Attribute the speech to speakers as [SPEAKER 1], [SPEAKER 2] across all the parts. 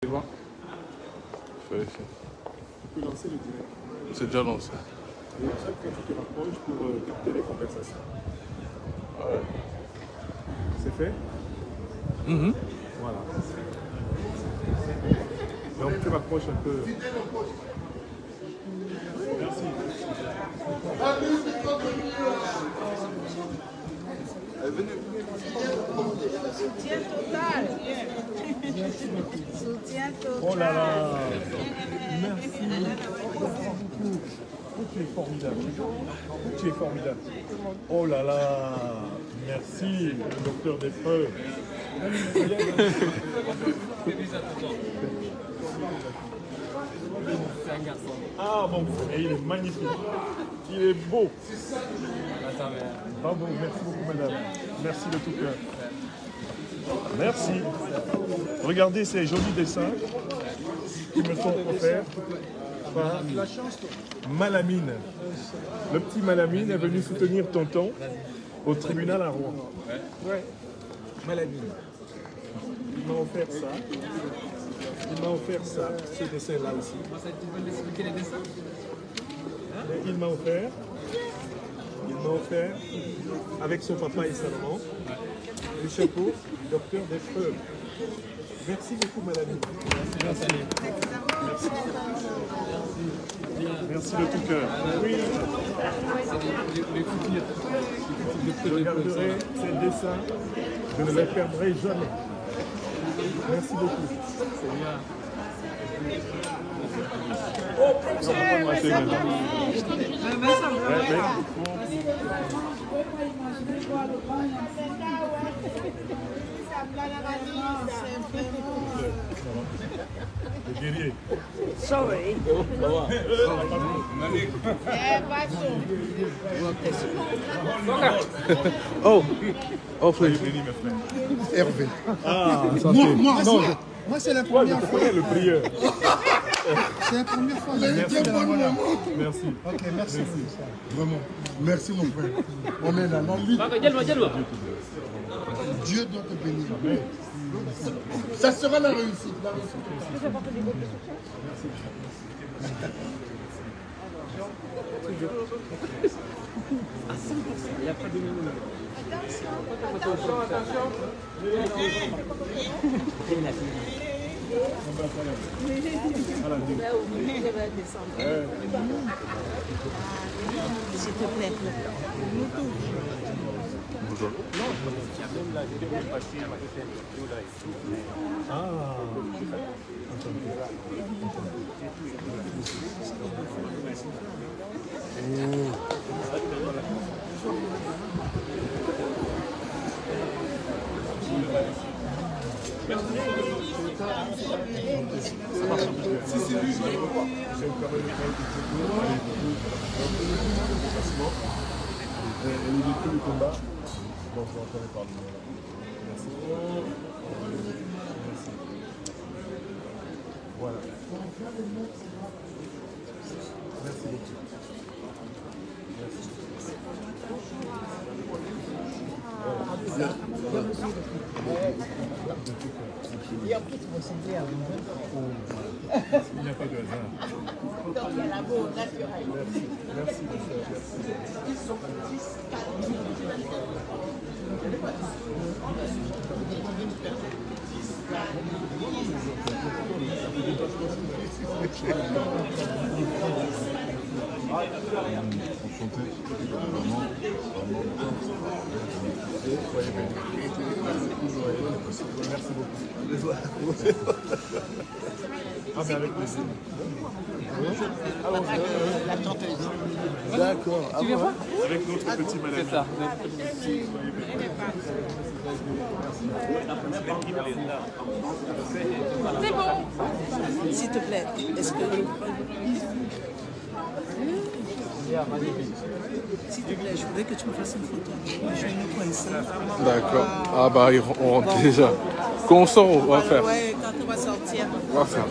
[SPEAKER 1] C'est bon.
[SPEAKER 2] Vérifie.
[SPEAKER 1] Tu peux lancer le direct.
[SPEAKER 2] C'est déjà lancé.
[SPEAKER 1] Et ça, quand tu te rapproches pour capter les conversations.
[SPEAKER 2] Ouais.
[SPEAKER 1] C'est fait? Voilà. Donc tu rapproches un peu. Merci.
[SPEAKER 3] Soutien total. Soutien total.
[SPEAKER 1] Oh là là. Merci. Beaucoup. Tu es formidable. Tu es formidable. Oh là là. Merci, le docteur des preuves. Ah bon, et il est magnifique. Il est beau. Bravo, merci beaucoup madame. Merci de tout cœur. Merci. Regardez ces jolis dessins qui me sont offerts par Malamine. Le petit Malamine est venu soutenir tonton au tribunal à Rouen. Ouais. Malamine. Il m'a offert ça. Il m'a offert ça, ce dessin-là aussi. Et il m'a offert, avec son papa et sa maman, le chapeau docteur des preuves. Merci beaucoup, madame. Merci. Merci. Merci de tout cœur. Oui. Je regarderai ces dessins, je ne les perdrai jamais. Merci beaucoup. Le guerrier.
[SPEAKER 3] Sorry.
[SPEAKER 2] Oh, please.
[SPEAKER 1] Hervé. Ah,
[SPEAKER 4] Moi, c'est la première fois.
[SPEAKER 1] Le prieur.
[SPEAKER 4] C'est la première fois.
[SPEAKER 1] Merci.
[SPEAKER 4] Ok, merci. Vraiment. Merci, mon frère. On est là. Dieu doit te bénir. Ça sera la réussite.
[SPEAKER 5] À 100%, il n'y a pas de minimum.
[SPEAKER 3] Attention, attention.
[SPEAKER 6] S'il te plaît.
[SPEAKER 1] Et le combat, bon, je vais en parler. Merci. Merci. Voilà. Merci beaucoup.
[SPEAKER 6] Et en plus, vous ressemblez à vous.
[SPEAKER 1] Il n'y a pas de hasard.
[SPEAKER 6] Donc, il y a l'amour naturel.
[SPEAKER 1] Merci. Merci, monsieur.
[SPEAKER 6] Ils sont petits,
[SPEAKER 1] Merci beaucoup. Ah, mais avec plaisir.
[SPEAKER 6] la chanteuse.
[SPEAKER 1] D'accord.
[SPEAKER 5] Tu viens voir?
[SPEAKER 1] Avec notre petit malade.
[SPEAKER 5] C'est ça.
[SPEAKER 3] C'est bon.
[SPEAKER 6] S'il te plaît, est-ce que... S'il te plaît, je voudrais que tu me fasses une photo. Je vais me coincer.
[SPEAKER 2] D'accord. Ah bah, on rentre déjà. Quand on sort, on va faire.
[SPEAKER 6] Ouais, quand on va sortir.
[SPEAKER 2] On va faire.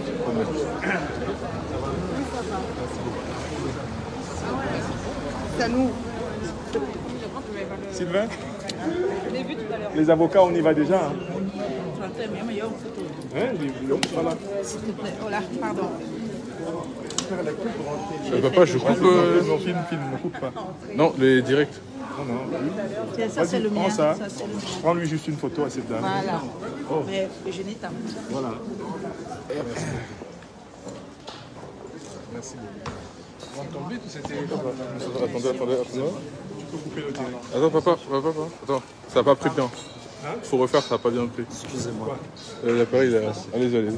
[SPEAKER 6] C'est à nous.
[SPEAKER 1] Sylvain, les avocats, on y va déjà. Hein.
[SPEAKER 3] C'était même, il y a une photo.
[SPEAKER 2] Hein, voilà.
[SPEAKER 3] S'il te plaît. Oh là, pardon.
[SPEAKER 2] Papa, je coupe.
[SPEAKER 1] Non, film, ne coupe pas.
[SPEAKER 2] Non, les directs.
[SPEAKER 1] Non.
[SPEAKER 3] Tiens, ça c'est le mien.
[SPEAKER 1] Prends ça.
[SPEAKER 3] C'est le mien.
[SPEAKER 1] Prends-lui juste une photo à cette dame.
[SPEAKER 3] Voilà.
[SPEAKER 1] Oh.
[SPEAKER 3] Mais je n'ai pas.
[SPEAKER 1] Voilà. Merci beaucoup.
[SPEAKER 2] Attendez.
[SPEAKER 1] Tu peux couper le direct.
[SPEAKER 2] Attends, papa. Attends, ça n'a pas pris bien. Faut refaire, ça n'a pas bien pris. Excusez-moi. L'appareil, là. Allez-y.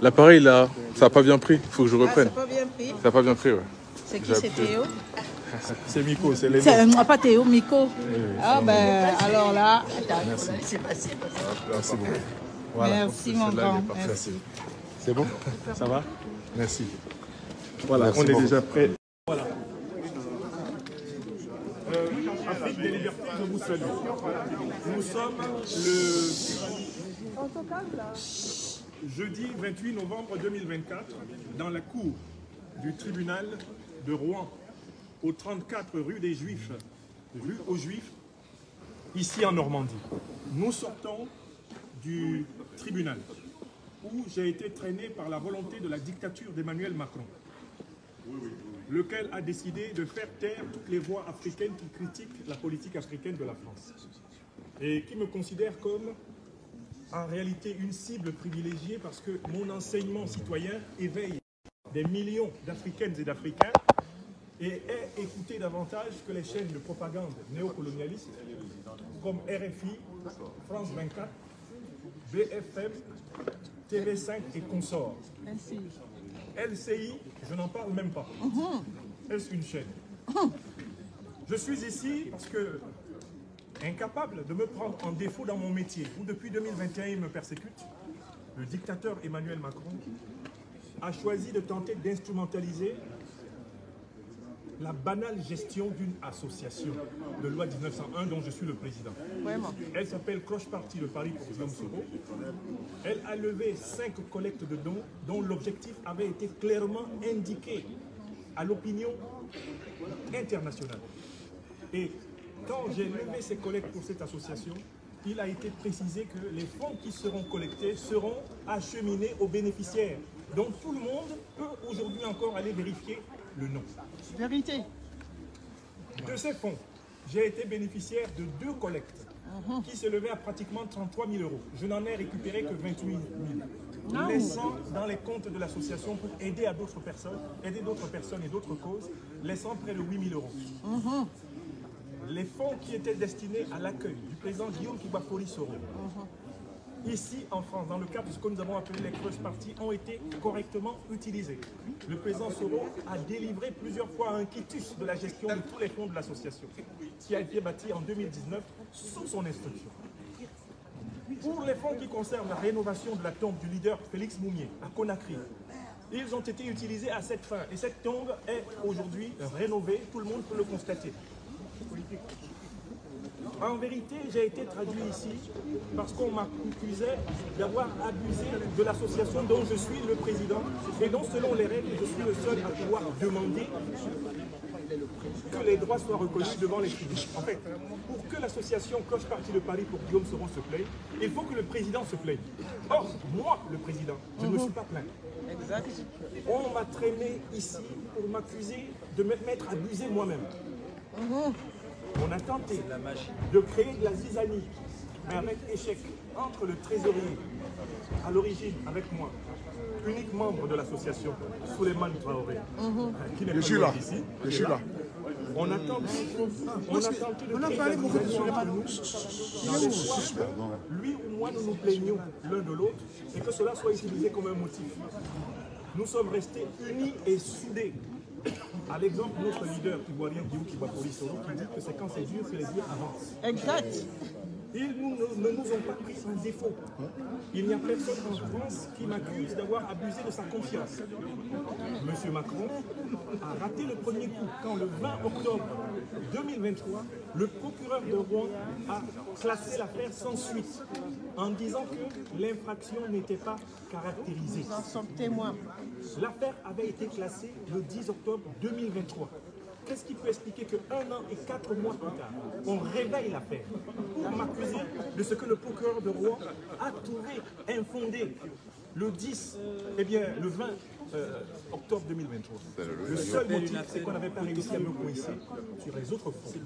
[SPEAKER 2] L'appareil, là, ça n'a pas bien pris. Faut que je reprenne.
[SPEAKER 3] Ah, c'est pas bien pris.
[SPEAKER 2] Ça n'a pas bien pris, ouais.
[SPEAKER 3] C'est qui, c'est Théo?
[SPEAKER 1] C'est Miko, c'est les
[SPEAKER 3] Pas Théo, Miko. Ah ben, alors là,
[SPEAKER 1] Merci.
[SPEAKER 3] c'est passé.
[SPEAKER 1] Merci beaucoup.
[SPEAKER 3] Merci mon grand.
[SPEAKER 1] Merci. C'est bon? Ça va? Merci. Voilà, on est déjà prêt. Voilà. Afrique des libertés, je vous salue. Nous sommes le jeudi 28 novembre 2024 dans la cour du tribunal de Rouen, au 34 rue des Juifs, rue aux Juifs, ici en Normandie. Nous sortons du tribunal où j'ai été traîné par la volonté de la dictature d'Emmanuel Macron, lequel a décidé de faire taire toutes les voix africaines qui critiquent la politique africaine de la France et qui me considèrent comme en réalité une cible privilégiée parce que mon enseignement citoyen éveille des millions d'Africaines et d'Africains et est écouté davantage que les chaînes de propagande néocolonialistes comme RFI, France 24, BFM, TV5 et consorts.
[SPEAKER 3] Merci.
[SPEAKER 1] LCI, je n'en parle même pas. Est-ce une chaîne? Je suis ici parce que, incapable de me prendre en défaut dans mon métier, où depuis 2021 il me persécute, le dictateur Emmanuel Macron a choisi de tenter d'instrumentaliser la banale gestion d'une association de loi 1901 dont je suis le président.
[SPEAKER 3] Vraiment.
[SPEAKER 1] Elle s'appelle Cloche Party de Paris pour Guillaume Soro. Elle a levé 5 collectes de dons dont l'objectif avait été clairement indiqué à l'opinion internationale. Et quand j'ai levé ces collectes pour cette association, il a été précisé que les fonds qui seront collectés seront acheminés aux bénéficiaires, dont tout le monde peut aujourd'hui encore aller vérifier le nom.
[SPEAKER 3] Vérité.
[SPEAKER 1] De ces fonds, j'ai été bénéficiaire de 2 collectes qui s'élevaient à pratiquement 33 000 euros. Je n'en ai récupéré que 28 000, laissant dans les comptes de l'association pour aider à d'autres personnes, et d'autres causes, laissant près de 8 000 euros. Les fonds qui étaient destinés à l'accueil du président Guillaume Kibafori Soro, ici en France, dans le cadre de ce que nous avons appelé les Cloche Party, ont été correctement utilisés. Le président Soro a délivré plusieurs fois un quitus de la gestion de tous les fonds de l'association, qui a été bâti en 2019 sous son instruction. Pour les fonds qui concernent la rénovation de la tombe du leader Félix Moumié à Conakry, ils ont été utilisés à cette fin. Et cette tombe est aujourd'hui rénovée, tout le monde peut le constater. En vérité, j'ai été traduit ici parce qu'on m'accusait d'avoir abusé de l'association dont je suis le président et dont, selon les règles, je suis le seul à pouvoir demander que les droits soient reconnus devant les tribunaux. En fait, pour que l'association Cloche Party de Paris pour Guillaume Soro se plaigne, il faut que le président se plaigne. Or, moi, le président, je ne me suis pas plaint.
[SPEAKER 3] Exact.
[SPEAKER 1] On m'a traîné ici pour m'accuser de m'être abusé moi-même. On a tenté de créer de la zizanie, mais avec échec, entre le trésorier, à l'origine, avec moi, unique membre de l'association, Souleymane Traoré, qui n'est pas loin d'ici.
[SPEAKER 4] Je suis là.
[SPEAKER 1] On a tenté de créer de la zizanie entre nous, dans l'espoir que lui ou moi nous nous plaignions l'un de l'autre et que cela soit utilisé comme un motif. Nous sommes restés unis et soudés. À l'exemple de notre leader ivoirien Guillaume Kibafori Soro qui dit que c'est quand c'est dur que les dires avancent.
[SPEAKER 3] Exact.
[SPEAKER 1] Ils ne nous ont pas pris en défaut. Il n'y a personne en France qui m'accuse d'avoir abusé de sa confiance. Monsieur Macron a raté le premier coup quand le 20 octobre 2023, le procureur de Rouen a classé l'affaire sans suite en disant que l'infraction n'était pas caractérisée.
[SPEAKER 3] Nous en sommes témoins.
[SPEAKER 1] L'affaire avait été classée le 10 octobre 2023. Qu'est-ce qui peut expliquer qu'un an et 4 mois plus tard, on réveille l'affaire pour m'accuser
[SPEAKER 7] de ce que le procureur de Rouen a trouvé infondé le 10, le 20 octobre 2023. Le seul motif, c'est qu'on n'avait pas réussi à me coincer sur les autres fronts.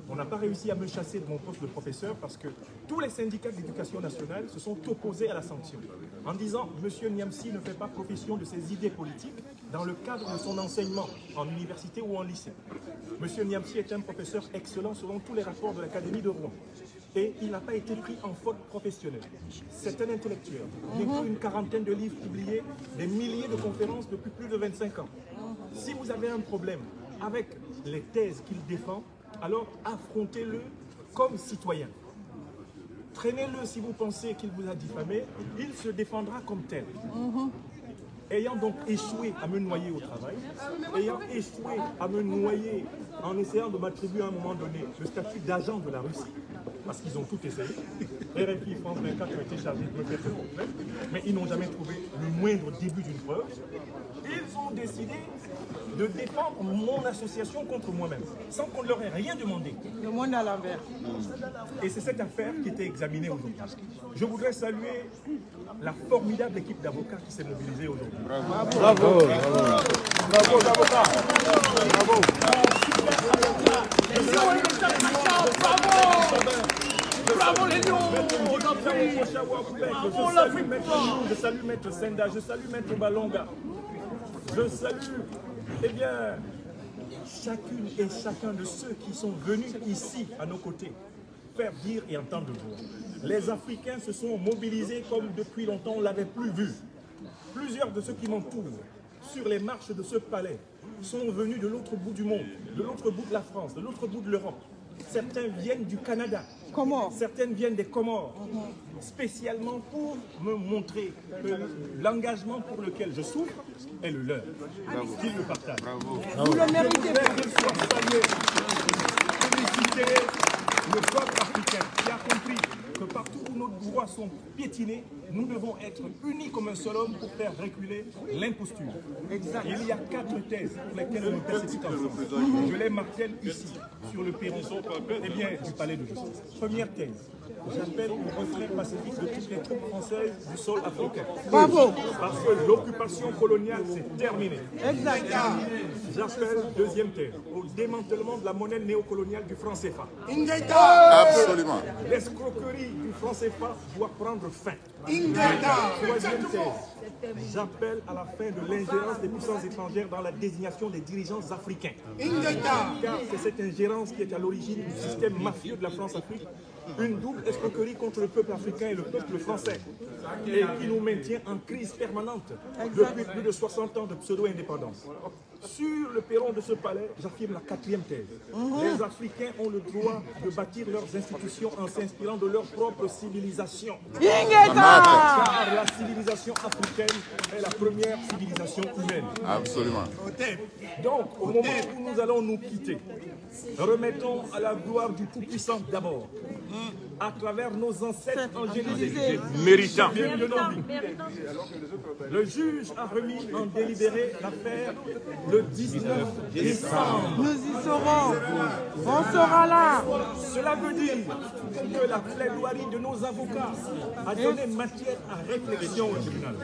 [SPEAKER 7] On n'a pas réussi à me chasser de mon poste de professeur parce que tous les syndicats de l'éducation nationale se sont opposés à la sanction en disant « Monsieur Niamsi ne fait pas profession de ses idées politiques dans le cadre de son enseignement en université ou en lycée. Monsieur Niamsi est un professeur excellent selon tous les rapports de l'Académie de Rouen. Et il n'a pas été pris en faute professionnelle. C'est un intellectuel. Il a écrit une quarantaine de livres publiés, des milliers de conférences depuis plus de 25 ans. Si vous avez un problème avec les thèses qu'il défend, alors affrontez-le comme citoyen. Traînez-le si vous pensez qu'il vous a diffamé, il se défendra comme tel. Ayant donc échoué à me noyer au travail, ayant échoué à me noyer en essayant de m'attribuer à un moment donné le statut d'agent de la Russie, parce qu'ils ont tout essayé, RFI et France 24 ont été chargés de me faire ce problème, mais ils n'ont jamais trouvé le moindre début d'une preuve. Ils ont décidé de défendre mon association contre moi-même, sans qu'on ne leur ait rien demandé.
[SPEAKER 3] Le monde à l'envers.
[SPEAKER 7] Et c'est cette affaire qui était examinée aujourd'hui. Je voudrais saluer la formidable équipe d'avocats qui s'est mobilisée aujourd'hui.
[SPEAKER 2] Bravo.
[SPEAKER 7] Bravo. Bravo, avocats. Bravo. Bravo les lions. Je salue Maître Senda, je salue Maître Balonga. Je salue, chacune et chacun de ceux qui sont venus ici à nos côtés faire dire et entendre voix. Les Africains se sont mobilisés comme depuis longtemps on ne l'avait plus vu. Plusieurs de ceux qui m'entourent sur les marches de ce palais sont venus de l'autre bout du monde, de l'autre bout de la France, de l'autre bout de l'Europe. Certains viennent du Canada, certaines viennent des Comores, spécialement pour me montrer que l'engagement pour lequel je souffre est le leur, qu'ils le partagent.
[SPEAKER 3] Vous le méritez.
[SPEAKER 7] Féliciter le peuple africain qui a compris que partout où nos droits sont piétinés, nous devons être unis comme un seul homme pour faire reculer l'imposture. Il y a 4 thèses pour lesquelles on persécute ensemble. Je les martèle ici, sur le perron du palais de justice. Première thèse. J'appelle au retrait pacifique de toutes les troupes françaises du sol africain.
[SPEAKER 3] Bravo.
[SPEAKER 7] Parce que l'occupation coloniale s'est terminée.
[SPEAKER 3] Exact.
[SPEAKER 7] J'appelle, deuxième thèse, au démantèlement de la monnaie néocoloniale du franc CFA.
[SPEAKER 4] Absolument.
[SPEAKER 7] L'escroquerie du franc CFA doit prendre fin. Troisième thèse, j'appelle à la fin de l'ingérence des puissances étrangères dans la désignation des dirigeants africains. Car c'est cette ingérence qui est à l'origine du système mafieux de la France-Afrique, une double escroquerie contre le peuple africain et le peuple français, et qui nous maintient en crise permanente depuis plus de 60 ans de pseudo-indépendance. Sur le perron de ce palais, j'affirme la quatrième thèse. Les Africains ont le droit de bâtir leurs institutions en s'inspirant de leur propre civilisation. Car la civilisation africaine est la première civilisation humaine.
[SPEAKER 4] Absolument.
[SPEAKER 7] Donc, au moment où nous allons nous quitter, remettons à la gloire du Tout-Puissant d'abord, à travers nos ancêtres angélisés, méritants. Le juge a remis en délibéré l'affaire le 19 décembre.
[SPEAKER 3] Nous y serons. On sera là.
[SPEAKER 7] Cela veut dire que la plaidoirie de nos avocats a donné matière à réflexion au tribunal.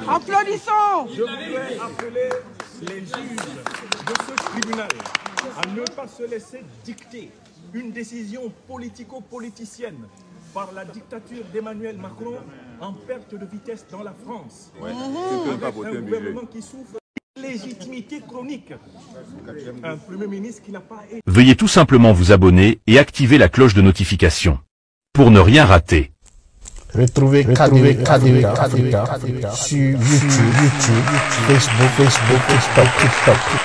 [SPEAKER 3] Applaudissons.
[SPEAKER 7] Je voudrais appeler les juges de ce tribunal à ne pas se laisser dicter une décision politico-politicienne par la dictature d'Emmanuel Macron en perte de vitesse dans la France. Avec un gouvernement qui souffre d'illégitimité chronique. Un Premier ministre qui n'a pas été...
[SPEAKER 8] Veuillez tout simplement vous abonner et activer la cloche de notification pour ne rien rater.
[SPEAKER 9] Retrouvez KDV Africa sur YouTube, Facebook, TikTok.